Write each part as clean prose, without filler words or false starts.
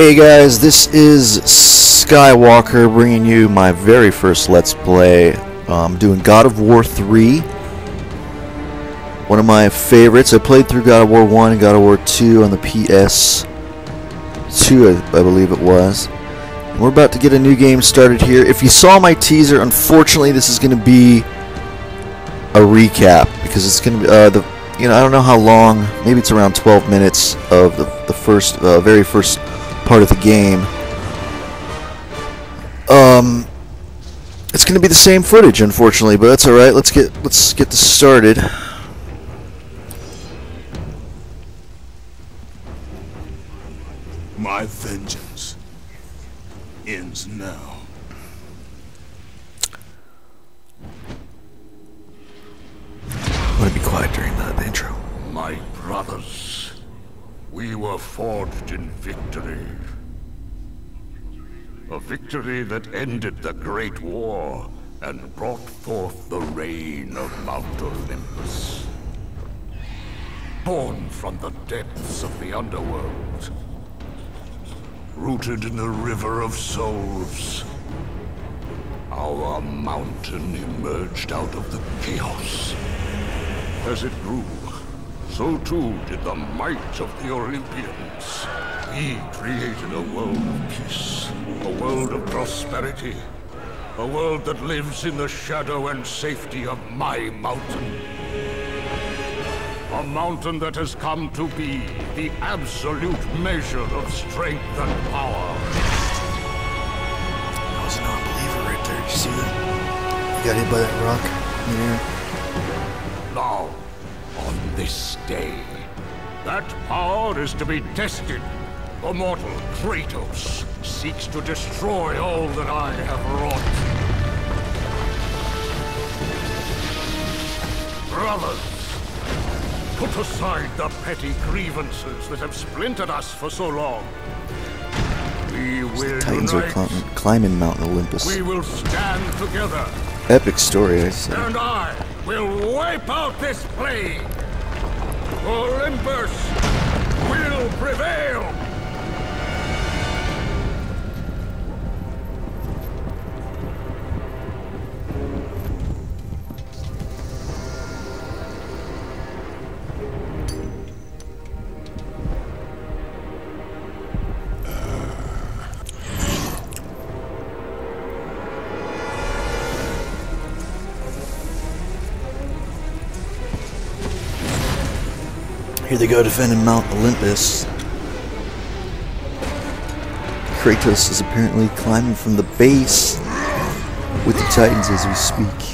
Hey guys, this is Skywalker bringing you my very first Let's Play. I'm doing God of War 3. One of my favorites. I played through God of War 1 and God of War 2 on the PS2, I believe it was. And we're about to get a new game started here. If you saw my teaser, unfortunately this is going to be a recap because it's going to be I don't know how long. Maybe it's around 12 minutes of the very first part of the game. It's going to be the same footage, unfortunately, but that's all right. Let's get this started. My vengeance ends now. I want to be quiet during the intro. My brothers, we were forged in victory. A victory that ended the Great War and brought forth the reign of Mount Olympus. Born from the depths of the underworld, rooted in the River of Souls, our mountain emerged out of the chaos. As it grew, so too did the might of the Olympians. We created a world of peace, a world of prosperity, a world that lives in the shadow and safety of my mountain. A mountain that has come to be the absolute measure of strength and power. That was a non-believer right there. Did you see that? You got hit by that rock in the air. Now, on this day, that power is to be tested. The mortal Kratos seeks to destroy all that I have wrought. Brothers, put aside the petty grievances that have splintered us for so long. We will The Titans unite. are climbing Mount Olympus. We will stand together. Epic story, I say. And I will wipe out this plague. Olympus will prevail. Here they go defending Mount Olympus. Kratos is apparently climbing from the base with the Titans as we speak.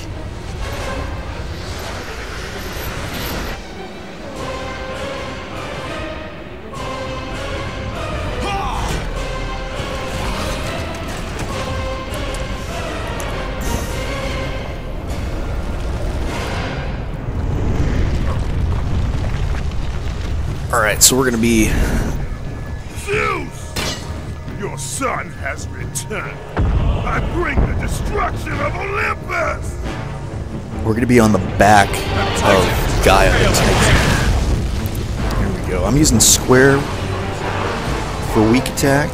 Alright, so we're gonna be... Zeus! Your son has returned. I bring the destruction of Olympus! We're gonna be on the back of Gaia the Titan. Here we go. I'm using square for weak attack.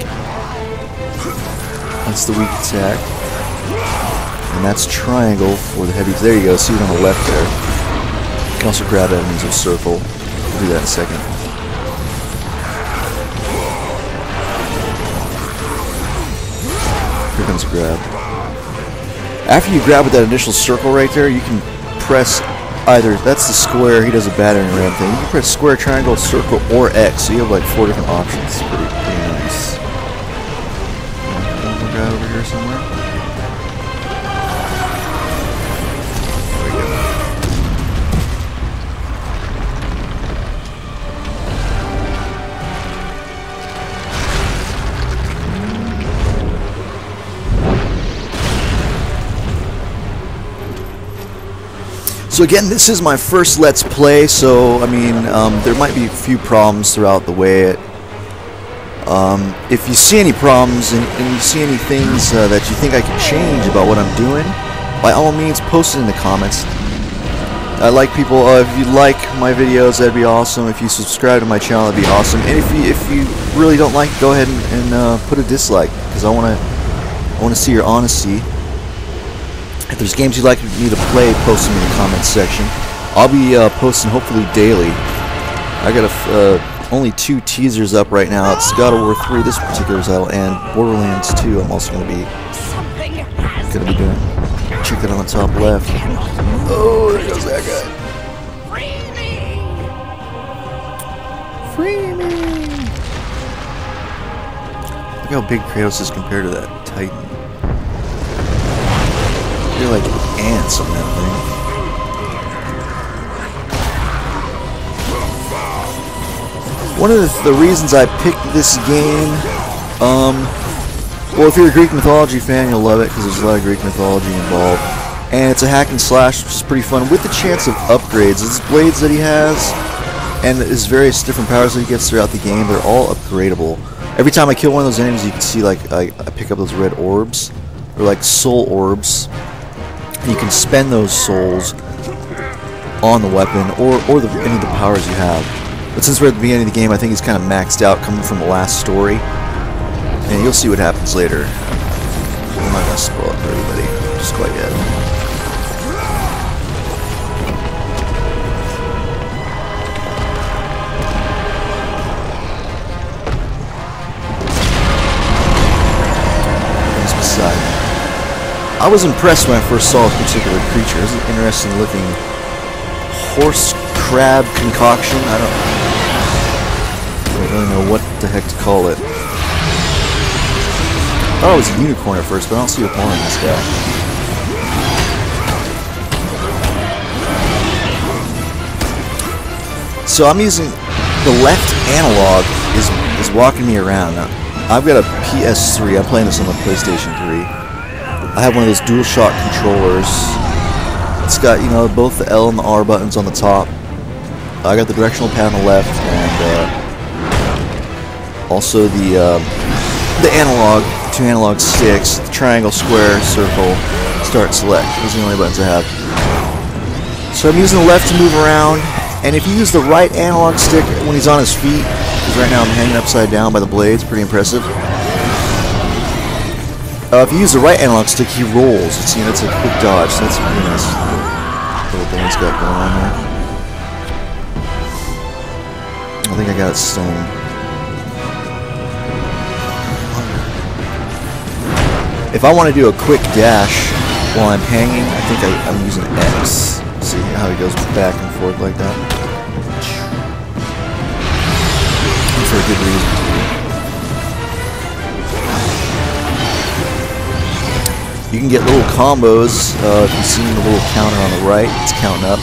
That's the weak attack. And that's triangle for the heavy. There you go, see it on the left there. You can also grab enemies with circle. We'll do that in a second. Here comes a grab. After you grab with that initial circle right there, you can press either, that's the square, he does a battering ram thing. You can press square, triangle, circle, or X, so you have like 4 different options. It's pretty nice. Another guy over here somewhere. There we go. So again, this is my first Let's Play, so I mean, there might be a few problems throughout the way. If you see any problems and you see any things that you think I could change about what I'm doing, by all means, post it in the comments. I like people. If you like my videos, that'd be awesome. If you subscribe to my channel, that'd be awesome. And if you really don't like it, go ahead and put a dislike, because I want to see your honesty. If there's games you'd like me to play, post them in the comments section. I'll be posting hopefully daily. I got only 2 teasers up right now. It's God of War 3, this particular title, and Borderlands 2. I'm also going to be doing. Check it on the top left. Oh, there goes that guy. Free me! Look how big Kratos is compared to that Titan. They're like ants on that thing. One of the reasons I picked this game, well, if you're a Greek mythology fan, you'll love it because there's a lot of Greek mythology involved. And it's a hack and slash, which is pretty fun, with the chance of upgrades. His blades that he has, and his various different powers that he gets throughout the game, they're all upgradable. Every time I kill one of those enemies, you can see, like, I pick up those red orbs, or like soul orbs. And you can spend those souls on the weapon, or any of the powers you have. But since we're at the beginning of the game, I think he's kind of maxed out coming from the last story. And you'll see what happens later. I'm not going to spoil it for everybody, just quite yet. What's beside me? I was impressed when I first saw this particular creature. This is an interesting looking horse crab concoction. I don't really know what the heck to call it. I thought it was a unicorn at first, but I don't see a horn in this guy. So I'm using the left analog is walking me around. Now, I've got a PS3. I'm playing this on the PlayStation 3. I have one of those DualShock controllers. It's got, you know, both the L and the R buttons on the top. I got the directional pad on the left, and also the analog, 2 analog sticks, the triangle, square, circle, start, select. Those are the only buttons I have. So I'm using the left to move around, and if you use the right analog stick when he's on his feet, because right now I'm hanging upside down by the blades, pretty impressive. If you use the right analog stick, he rolls. It's, you know, it's a quick dodge, so that's pretty nice. Little thing he's got going on there. I think I got it stoned. If I want to do a quick dash while I'm hanging, I think I'm using X. See how he goes back and forth like that? And for a good reason, too. You can get little combos. If you see the little counter on the right, it's counting up.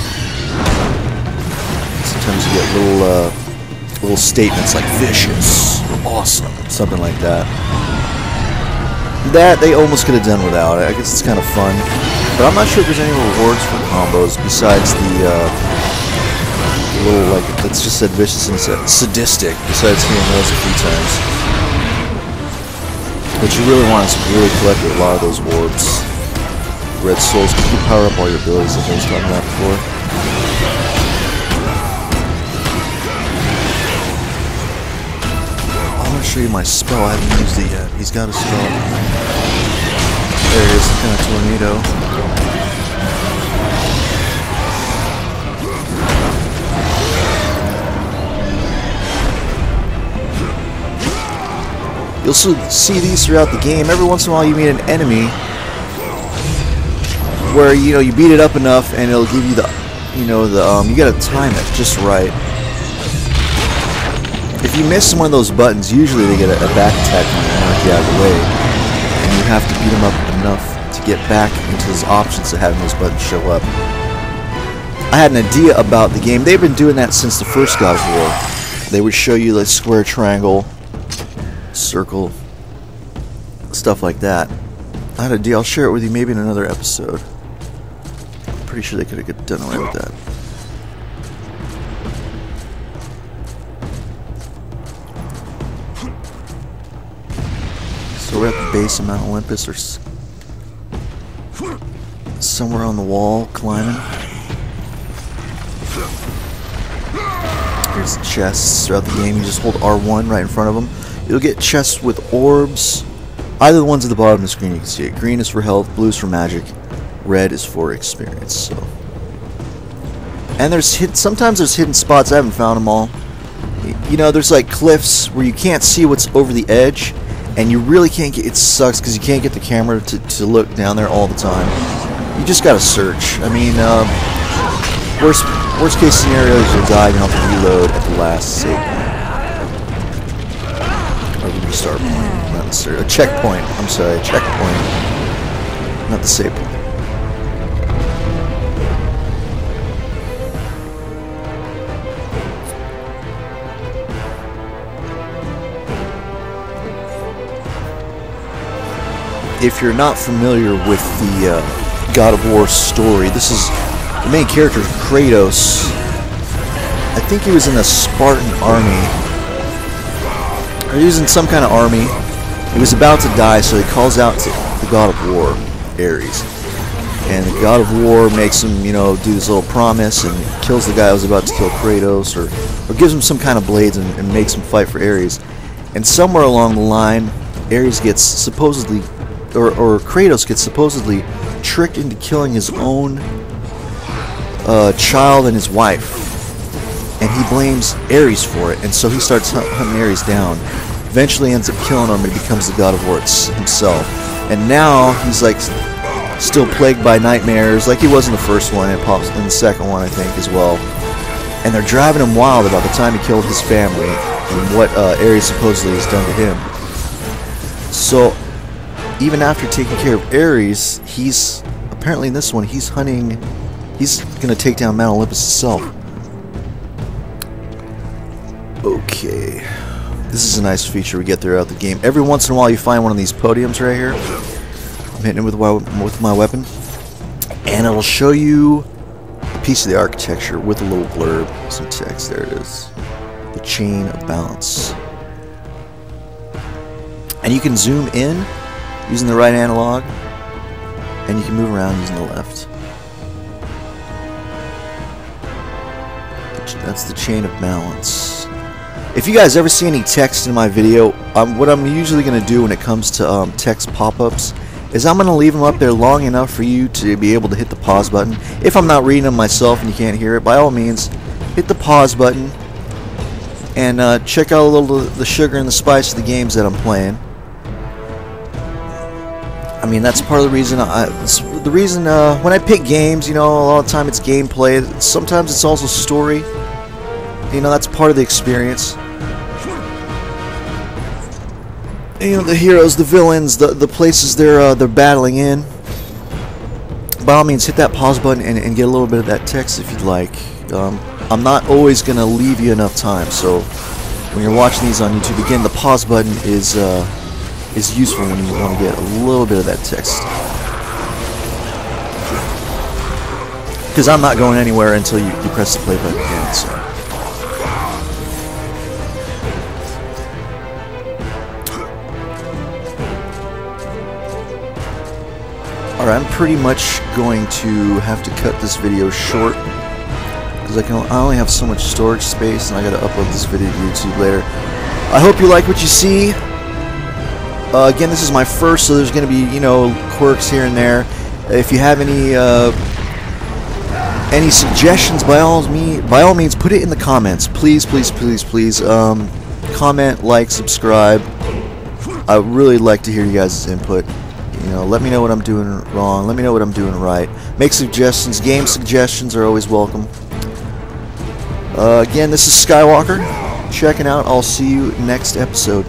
Sometimes you get little statements like vicious or awesome, something like that. That they almost could have done without it. I guess it's kind of fun, but I'm not sure if there's any rewards for combos besides the little, like, it's just said vicious and sadistic. Besides hearing those a few times. What you really want is to really collect a lot of those orbs. Red souls, because you power up all your abilities that I was talking about before. I'm going to show you my spell. I haven't used it yet. He's got a spell. There it is, some kind of tornado. You'll see these throughout the game. Every once in a while you meet an enemy where, you know, you beat it up enough and it'll give you the, you know, you gotta time it just right. If you miss one of those buttons, usually they get a back attack on you and knock you out of the way. And you have to beat them up enough to get back into those options of having those buttons show up. I had an idea about the game. They've been doing that since the first God of War. They would show you like square, triangle, circle, stuff like that. I had a deal. I'll share it with you maybe in another episode. I'm pretty sure they could have done away with that. So we're at the base of Mount Olympus, or somewhere on the wall, climbing. Here's the chests throughout the game. You just hold R1 right in front of them. You'll get chests with orbs. Either the ones at the bottom of the screen, you can see it. Green is for health, blue is for magic, red is for experience. So, and sometimes there's hidden spots. I haven't found them all. You know, there's like cliffs where you can't see what's over the edge, and you really can't get. It sucks because you can't get the camera to look down there all the time. You just gotta search. I mean, worst case scenario is you'll die and you'll have to reload at the last save point. Or the restart point. Not necessarily. A checkpoint. I'm sorry, a checkpoint. Not the save point. If you're not familiar with the God of War story, this is the main character, Kratos. I think he was in a Spartan army, or he was in some kind of army. He was about to die, so he calls out to the God of War, Ares. And the God of War makes him, you know, do this little promise and kills the guy who was about to kill Kratos, or gives him some kind of blades and makes him fight for Ares. And somewhere along the line, Ares gets supposedly, or Kratos gets supposedly tricked into killing his own child and his wife, and he blames Ares for it, and so he starts hunting Ares down. Eventually ends up killing him and becomes the God of War himself. And now he's like still plagued by nightmares, like he was in the first one, and pops in the second one, I think, as well. And they're driving him wild about the time he killed his family and what Ares supposedly has done to him. So even after taking care of Ares, he's apparently in this one he's hunting. He's gonna take down Mount Olympus itself. Okay, this is a nice feature we get throughout the game. Every once in a while, you find one of these podiums right here. I'm hitting it with my weapon, and it'll show you a piece of the architecture with a little blurb, some text. There it is. The chain of balance, and you can zoom in using the right analog, and you can move around using the left. That's the chain of balance. If you guys ever see any text in my video, what I'm usually going to do when it comes to text pop-ups is I'm going to leave them up there long enough for you to be able to hit the pause button. If I'm not reading them myself and you can't hear it, by all means, hit the pause button and check out a little of the sugar and the spice of the games that I'm playing. I mean, that's part of the reason when I pick games, you know, a lot of the time it's gameplay. Sometimes it's also story. You know, that's part of the experience. You know, the heroes, the villains, the places they're battling in. By all means, hit that pause button and get a little bit of that text if you'd like. I'm not always gonna leave you enough time, so when you're watching these on YouTube, again, the pause button is useful when you want to get a little bit of that text. Because I'm not going anywhere until you press the play button again. So. Alright, I'm pretty much going to have to cut this video short because I only have so much storage space, and I gotta upload this video to YouTube later. I hope you like what you see. Again, this is my first, so there's going to be, you know, quirks here and there. If you have any suggestions, by all means, put it in the comments. Please, please, please, please. Comment, like, subscribe. I would really like to hear you guys' input. You know, let me know what I'm doing wrong. Let me know what I'm doing right. Make suggestions. Game suggestions are always welcome. Again, this is Skywalker checking out. I'll see you next episode.